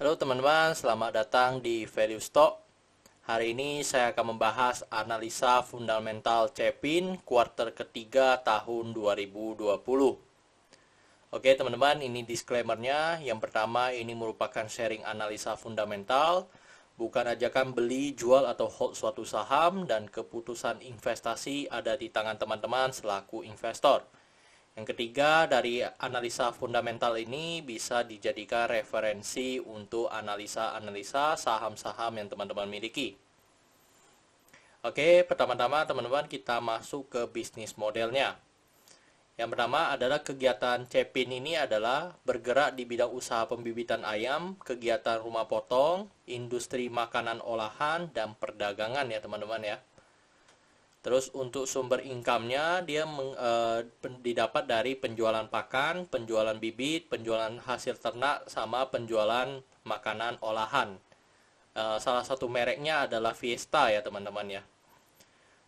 Halo teman-teman, selamat datang di Value Stock. Hari ini saya akan membahas analisa fundamental Cepin kuartal ketiga tahun 2020. Oke teman-teman, ini disclaimer-nya. Yang pertama, ini merupakan sharing analisa fundamental, bukan ajakan beli, jual, atau hold suatu saham, dan keputusan investasi ada di tangan teman-teman selaku investor. Yang ketiga, dari analisa fundamental ini bisa dijadikan referensi untuk analisa-analisa saham-saham yang teman-teman miliki. Oke, pertama-tama teman-teman kita masuk ke bisnis modelnya. Yang pertama adalah kegiatan Cepin ini adalah bergerak di bidang usaha pembibitan ayam, kegiatan rumah potong, industri makanan olahan, dan perdagangan ya teman-teman ya. Terus untuk sumber income-nya dia didapat dari penjualan pakan, penjualan bibit, penjualan hasil ternak, sama penjualan makanan olahan. Salah satu mereknya adalah Fiesta ya teman-teman ya.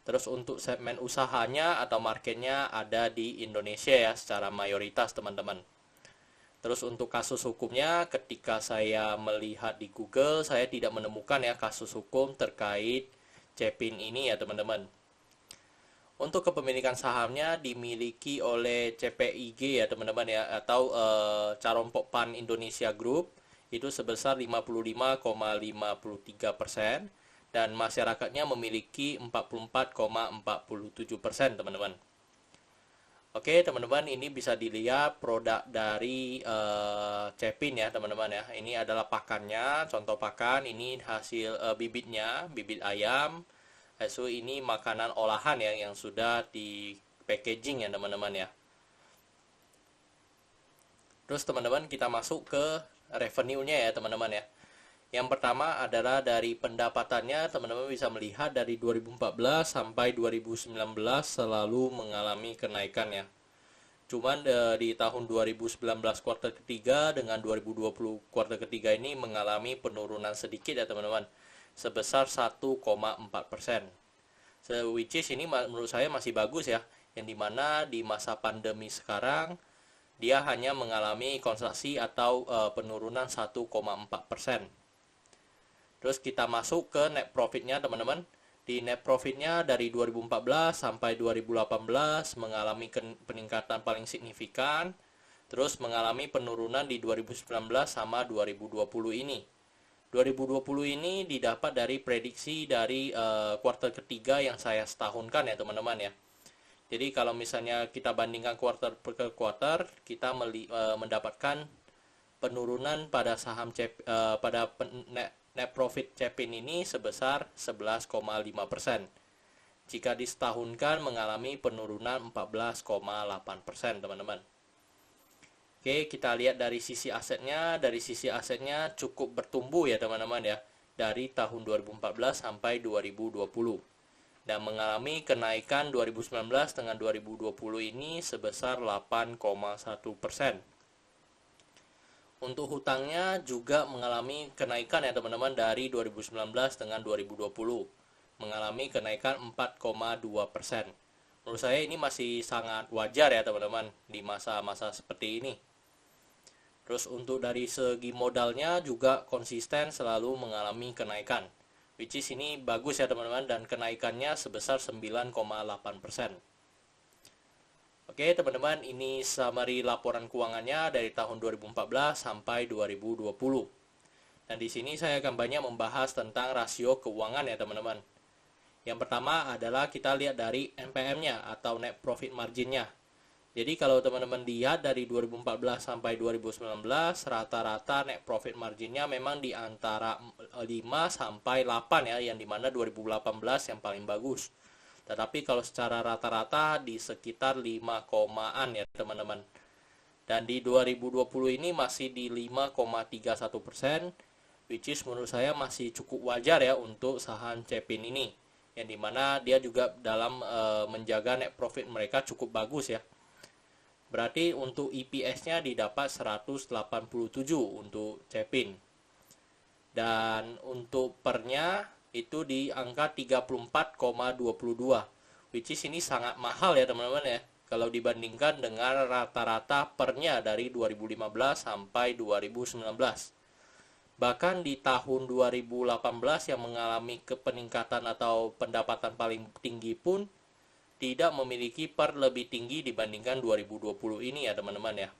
Terus untuk segmen usahanya atau marketnya ada di Indonesia ya secara mayoritas teman-teman. Terus untuk kasus hukumnya ketika saya melihat di Google saya tidak menemukan ya kasus hukum terkait Cepin ini ya teman-teman. Untuk kepemilikan sahamnya dimiliki oleh CPIG ya teman-teman ya atau Charon Pokpan Indonesia Group itu sebesar 55,53% dan masyarakatnya memiliki 44,47% teman-teman. Oke teman-teman, ini bisa dilihat produk dari Cepin ya teman-teman ya. Ini adalah pakannya, contoh pakan, ini hasil bibitnya, bibit ayam. So ini makanan olahan ya yang sudah di packaging ya teman-teman ya. Terus teman-teman kita masuk ke revenue-nya ya teman-teman ya. Yang pertama adalah dari pendapatannya, teman-teman bisa melihat dari 2014 sampai 2019 selalu mengalami kenaikan ya. Cuman di tahun 2019 kuartal ketiga dengan 2020 kuartal ketiga ini mengalami penurunan sedikit ya teman-teman, sebesar 1,4%. Which is ini menurut saya masih bagus ya, yang dimana di masa pandemi sekarang dia hanya mengalami kontraksi atau penurunan 1,4%. Terus kita masuk ke net profitnya teman-teman. Di net profitnya dari 2014 sampai 2018 mengalami peningkatan paling signifikan. Terus mengalami penurunan di 2019 sama 2020 ini. 2020 ini didapat dari prediksi dari kuartal ketiga yang saya setahunkan ya teman-teman ya. Jadi kalau misalnya kita bandingkan kuartal per kuartal, kita mendapatkan penurunan pada saham pada net profit Cepin ini sebesar 11,5%. Jika disetahunkan mengalami penurunan 14,8% teman-teman. Oke, kita lihat dari sisi asetnya. Dari sisi asetnya cukup bertumbuh ya teman-teman ya. Dari tahun 2014 sampai 2020. Dan mengalami kenaikan 2019 dengan 2020 ini sebesar 8,1%. Untuk hutangnya juga mengalami kenaikan ya teman-teman dari 2019 dengan 2020. Mengalami kenaikan 4,2%. Menurut saya ini masih sangat wajar ya teman-teman di masa-masa seperti ini. Terus untuk dari segi modalnya juga konsisten selalu mengalami kenaikan. Which is ini bagus ya teman-teman dan kenaikannya sebesar 9,8%. Oke teman-teman, ini summary laporan keuangannya dari tahun 2014 sampai 2020. Dan di sini saya akan banyak membahas tentang rasio keuangan ya teman-teman. Yang pertama adalah kita lihat dari NPM-nya atau net profit margin-nya. Jadi kalau teman-teman lihat dari 2014 sampai 2019 rata-rata net profit margin-nya memang di antara 5 sampai 8 ya, yang dimana 2018 yang paling bagus. Tetapi kalau secara rata-rata di sekitar 5 komaan ya teman-teman. Dan di 2020 ini masih di 5,31%, which is menurut saya masih cukup wajar ya untuk saham Cepin ini. Yang dimana dia juga dalam menjaga net profit mereka cukup bagus ya. Berarti untuk EPS-nya didapat 187 untuk Cepin. Dan untuk pernya itu di angka 34,22, which is ini sangat mahal ya teman-teman ya kalau dibandingkan dengan rata-rata pernya dari 2015 sampai 2019. Bahkan di tahun 2018 yang mengalami peningkatan atau pendapatan paling tinggi pun tidak memiliki PER lebih tinggi dibandingkan 2020 ini ya teman-teman ya.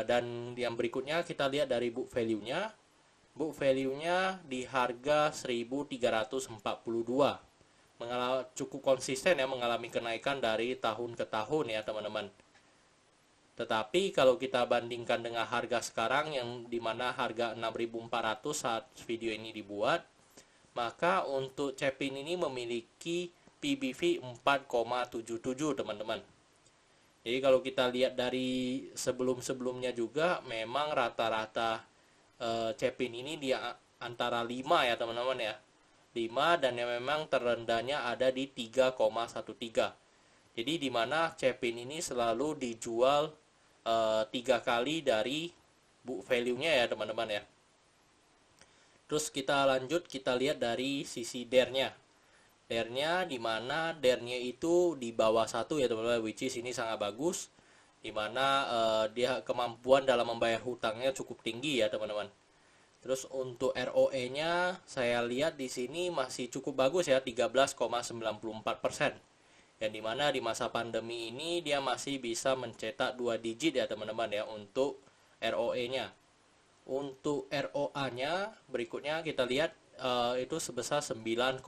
Dan yang berikutnya kita lihat dari book value-nya. Book value-nya di harga 1.342. Cukup konsisten ya, mengalami kenaikan dari tahun ke tahun ya teman-teman. Tetapi kalau kita bandingkan dengan harga sekarang yang dimana harga 6.400 saat video ini dibuat, maka untuk Cepin ini memiliki PBV 4,77 teman-teman. Jadi kalau kita lihat dari sebelum-sebelumnya juga memang rata-rata Cepin ini dia antara 5 ya teman-teman ya. 5 dan yang memang terendahnya ada di 3,13. Jadi dimana Cepin ini selalu dijual 3 kali dari book value-nya ya teman-teman ya. Terus kita lanjut, kita lihat dari sisi DER-nya. DER-nya dimana DER-nya itu di bawah 1 ya teman-teman, which is ini sangat bagus. Dimana dia kemampuan dalam membayar hutangnya cukup tinggi ya teman-teman. Terus untuk ROE-nya saya lihat di sini masih cukup bagus ya, 13,94%. Yang dimana di masa pandemi ini dia masih bisa mencetak 2 digit ya teman-teman ya untuk ROE-nya. Untuk ROA-nya berikutnya kita lihat itu sebesar 9,83%.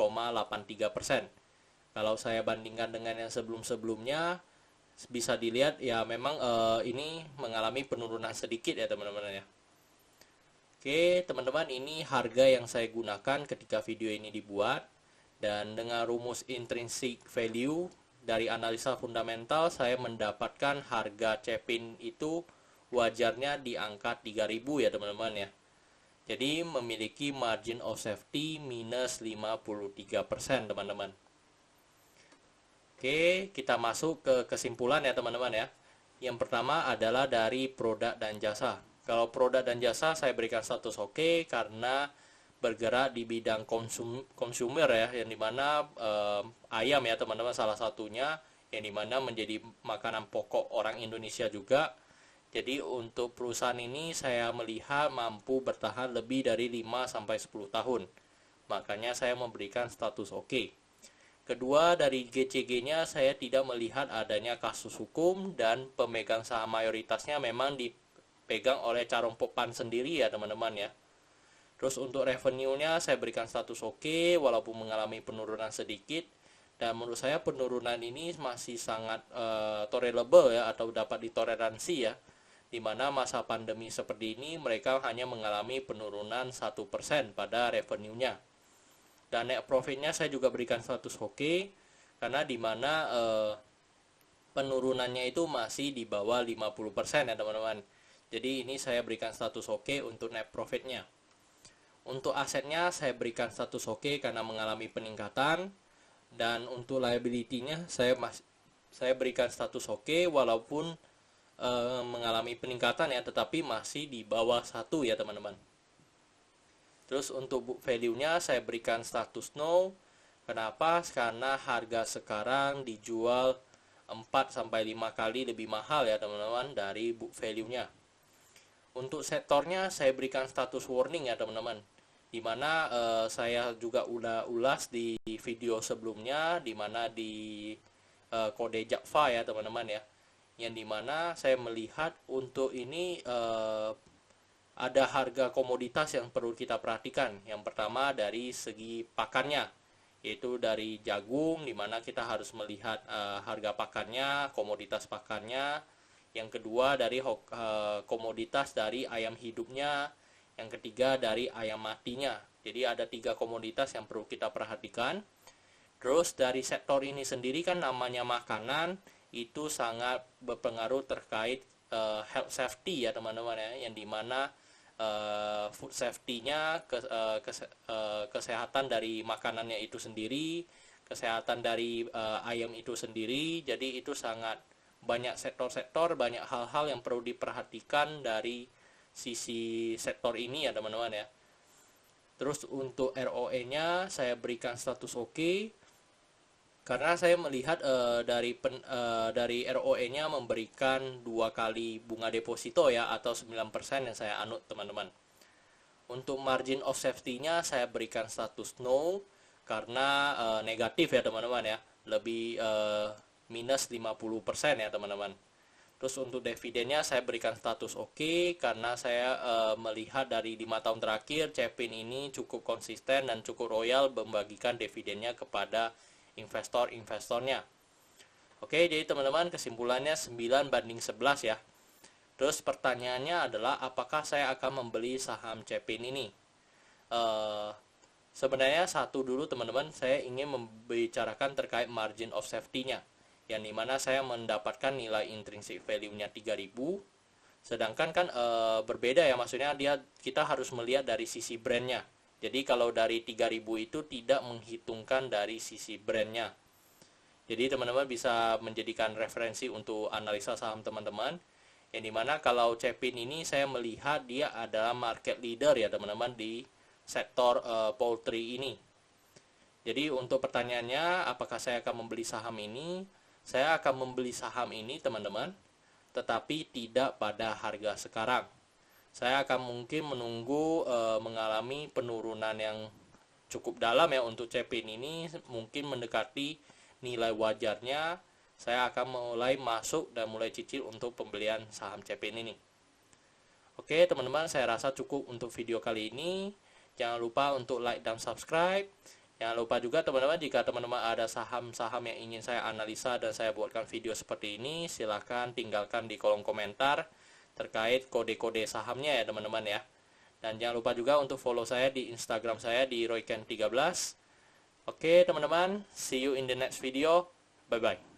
Kalau saya bandingkan dengan yang sebelum-sebelumnya bisa dilihat ya memang ini mengalami penurunan sedikit ya teman-teman ya. Oke teman-teman, ini harga yang saya gunakan ketika video ini dibuat. Dan dengan rumus intrinsic value dari analisa fundamental, saya mendapatkan harga Cepin itu wajarnya di angka 3.000 ya teman-teman ya. Jadi memiliki margin of safety minus 53% teman-teman. Oke, kita masuk ke kesimpulan ya teman-teman ya. Yang pertama adalah dari produk dan jasa. Kalau produk dan jasa saya berikan status oke karena bergerak di bidang consumer ya, yang dimana ayam ya teman-teman salah satunya, yang dimana menjadi makanan pokok orang Indonesia juga. Jadi untuk perusahaan ini saya melihat mampu bertahan lebih dari 5-10 tahun. Makanya saya memberikan status oke. Kedua, dari GCG-nya saya tidak melihat adanya kasus hukum dan pemegang saham mayoritasnya memang dipegang oleh Carong Popan sendiri ya teman-teman ya. Terus untuk revenue-nya saya berikan status oke walaupun mengalami penurunan sedikit, dan menurut saya penurunan ini masih sangat tolerable ya, atau dapat ditoleransi ya, dimana masa pandemi seperti ini mereka hanya mengalami penurunan 1% pada revenue-nya. Dan net profit-nya saya juga berikan status oke karena dimana penurunannya itu masih di bawah 50% ya teman-teman. Jadi ini saya berikan status oke untuk net profit-nya. Untuk asetnya saya berikan status oke karena mengalami peningkatan, dan untuk liability-nya saya berikan status oke walaupun mengalami peningkatan ya, tetapi masih di bawah 1 ya teman-teman. Terus untuk book value-nya saya berikan status no. Kenapa? Karena harga sekarang dijual 4-5 kali lebih mahal ya teman-teman dari book value-nya. Untuk sektornya saya berikan status warning ya teman-teman, dimana saya juga udah ulas di video sebelumnya, dimana di kode Jakva ya teman-teman ya, yang dimana saya melihat untuk ini ada harga komoditas yang perlu kita perhatikan. Yang pertama dari segi pakannya, yaitu dari jagung, dimana kita harus melihat harga pakannya, komoditas pakannya. Yang kedua dari komoditas dari ayam hidupnya. Yang ketiga dari ayam matinya. Jadi ada 3 komoditas yang perlu kita perhatikan. Terus dari sektor ini sendiri kan namanya makanan, itu sangat berpengaruh terkait health safety ya teman-teman ya, yang dimana food safety-nya, kesehatan dari makanannya itu sendiri, kesehatan dari ayam itu sendiri. Jadi itu sangat banyak sektor-sektor, banyak hal-hal yang perlu diperhatikan dari sisi sektor ini ya teman-teman ya. Terus untuk ROE-nya saya berikan status oke karena saya melihat dari ROE-nya memberikan 2 kali bunga deposito ya, atau 9% yang saya anut teman-teman. Untuk margin of safety-nya saya berikan status no karena negatif ya teman-teman ya, lebih minus 50% ya teman-teman. Terus untuk dividennya saya berikan status oke karena saya melihat dari 5 tahun terakhir Cepin ini cukup konsisten dan cukup royal membagikan dividennya kepada investor-investornya. Oke, jadi teman-teman kesimpulannya 9/11 ya. Terus pertanyaannya adalah apakah saya akan membeli saham Cepin ini? Sebenarnya satu dulu teman-teman, saya ingin membicarakan terkait margin of safety-nya, yang dimana saya mendapatkan nilai intrinsic value-nya 3000, sedangkan kan berbeda ya, maksudnya kita harus melihat dari sisi brand-nya. Jadi kalau dari 3000 itu tidak menghitungkan dari sisi brand-nya. Jadi teman-teman bisa menjadikan referensi untuk analisa saham teman-teman, yang dimana kalau Cepin ini saya melihat dia adalah market leader ya teman-teman di sektor poultry ini. Jadi untuk pertanyaannya apakah saya akan membeli saham ini? Saya akan membeli saham ini teman-teman, tetapi tidak pada harga sekarang. Saya akan mungkin menunggu mengalami penurunan yang cukup dalam ya untuk Cepin ini, mungkin mendekati nilai wajarnya. Saya akan mulai masuk dan mulai cicil untuk pembelian saham Cepin ini. Oke teman-teman, saya rasa cukup untuk video kali ini. Jangan lupa untuk like dan subscribe. Jangan lupa juga teman-teman, jika teman-teman ada saham-saham yang ingin saya analisa dan saya buatkan video seperti ini, silahkan tinggalkan di kolom komentar terkait kode-kode sahamnya ya teman-teman ya. Dan jangan lupa juga untuk follow saya di Instagram saya di royken13. Oke teman-teman, see you in the next video. Bye-bye.